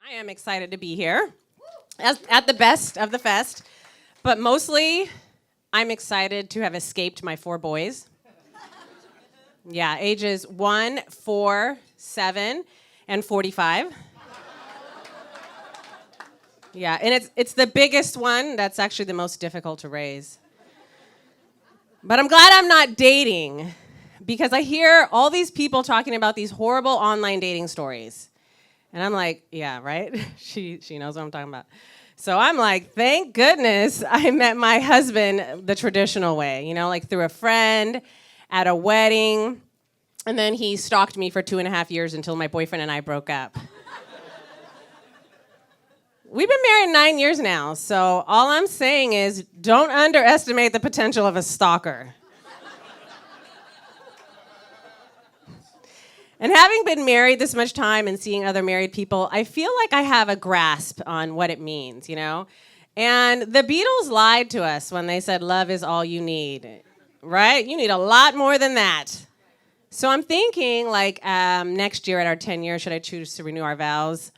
I am excited to be here at the best of the fest, but mostly I'm excited to have escaped my 4 boys. Yeah, ages 1, 4, 7, and 45. Yeah, and it's the biggest one that's actually the most difficult to raise. But I'm glad I'm not dating because I hear all these people talking about these horrible online dating stories. And I'm like, yeah, right? She knows what I'm talking about. So I'm like, thank goodness I met my husband the traditional way, like through a friend at a wedding. And then he stalked me for 2.5 years until my boyfriend and I broke up. We've been married 9 years now, so all I'm saying is don't underestimate the potential of a stalker. And having been married this much time and seeing other married people, I feel like I have a grasp on what it means, And the Beatles lied to us when they said love is all you need, right? You need a lot more than that. So I'm thinking, next year at our 10 years, should I choose to renew our vows?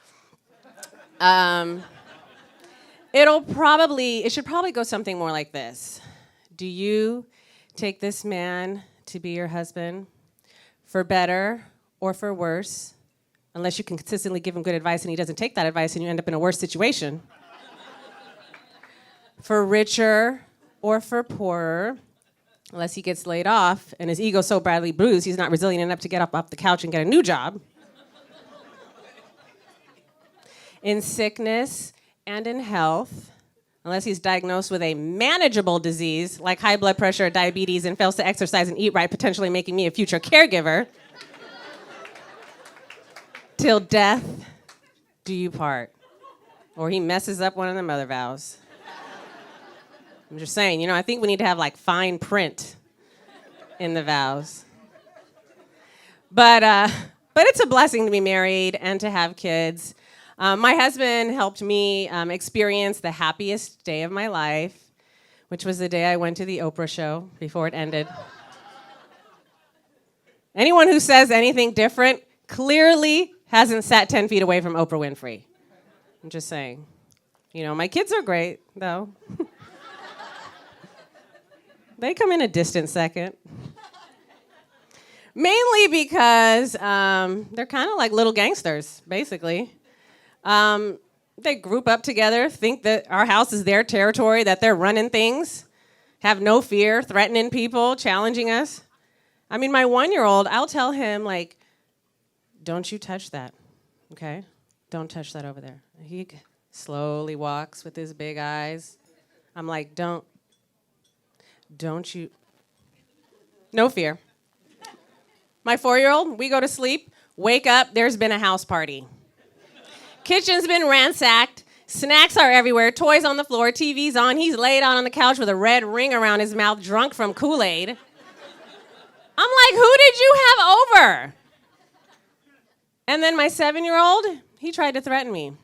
It should probably go something more like this. Do you take this man to be your husband for better or for worse, unless you can consistently give him good advice and he doesn't take that advice and you end up in a worse situation? For richer or for poorer, unless he gets laid off and his ego's so badly bruised he's not resilient enough to get up off the couch and get a new job. In sickness and in health, unless he's diagnosed with a manageable disease like high blood pressure or diabetes and fails to exercise and eat right, potentially making me a future caregiver. Till death do you part. Or he messes up one of them other vows. I'm just saying, I think we need to have fine print in the vows. But it's a blessing to be married and to have kids. My husband helped me experience the happiest day of my life, which was the day I went to the Oprah show before it ended. Anyone who says anything different clearly hasn't sat 10 feet away from Oprah Winfrey. I'm just saying. My kids are great, though. They come in a distant second. Mainly because they're kind of like little gangsters, basically. They group up together, think that our house is their territory, that they're running things, have no fear, threatening people, challenging us. I mean, my 1-year-old, I'll tell him, don't you touch that, okay? Don't touch that over there. He slowly walks with his big eyes. I'm like, don't you, no fear. My 4-year-old, we go to sleep, wake up, there's been a house party. Kitchen's been ransacked, snacks are everywhere, toys on the floor, TV's on, he's laid out on the couch with a red ring around his mouth, drunk from Kool-Aid. I'm like, who did you have over? And then my 7-year-old, he tried to threaten me.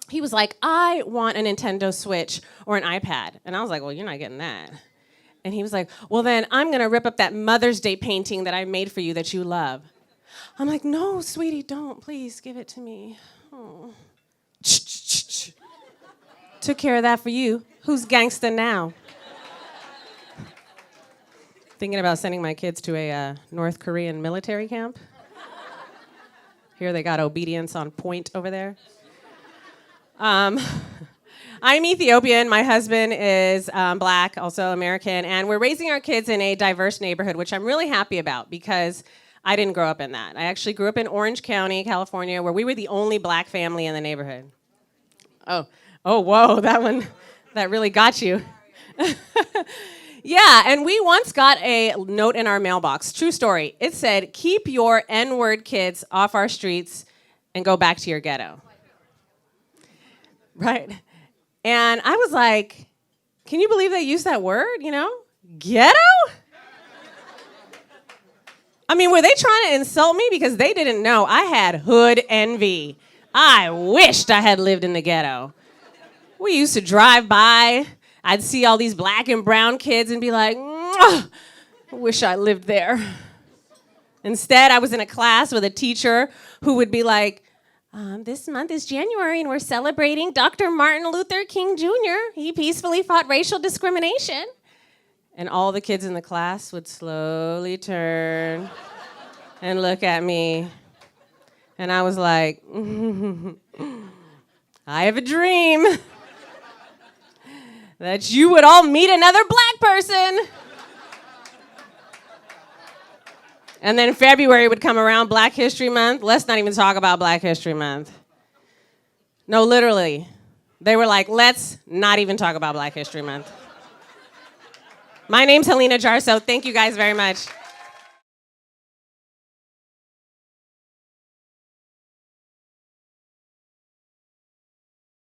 He was like, I want a Nintendo Switch or an iPad. And I was like, well, you're not getting that. And he was like, well, then I'm going to rip up that Mother's Day painting that I made for you that you love. I'm like, no, sweetie, don't. Please give it to me. Oh. Took care of that for you. Who's gangsta now? Thinking about sending my kids to a North Korean military camp. Here they got obedience on point over there. I'm Ethiopian. My husband is black, also American, and we're raising our kids in a diverse neighborhood, which I'm really happy about because I didn't grow up in that. I actually grew up in Orange County, California, where we were the only black family in the neighborhood. Oh, whoa, that really got you. Yeah, and we once got a note in our mailbox, true story. It said, keep your N-word kids off our streets and go back to your ghetto. Right? And I was like, can you believe they used that word, Ghetto? I mean, were they trying to insult me? Because they didn't know I had hood envy. I wished I had lived in the ghetto. We used to drive by. I'd see all these black and brown kids and be like, I wish I lived there. Instead, I was in a class with a teacher who would be like, This month is January, and we're celebrating Dr. Martin Luther King Jr. He peacefully fought racial discrimination. And all the kids in the class would slowly turn and look at me. And I was like, I have a dream that you would all meet another black person. And then February would come around, Black History Month. Let's not even talk about Black History Month. No, literally. They were like, let's not even talk about Black History Month. My name's Hillina Jarso. Thank you guys very much.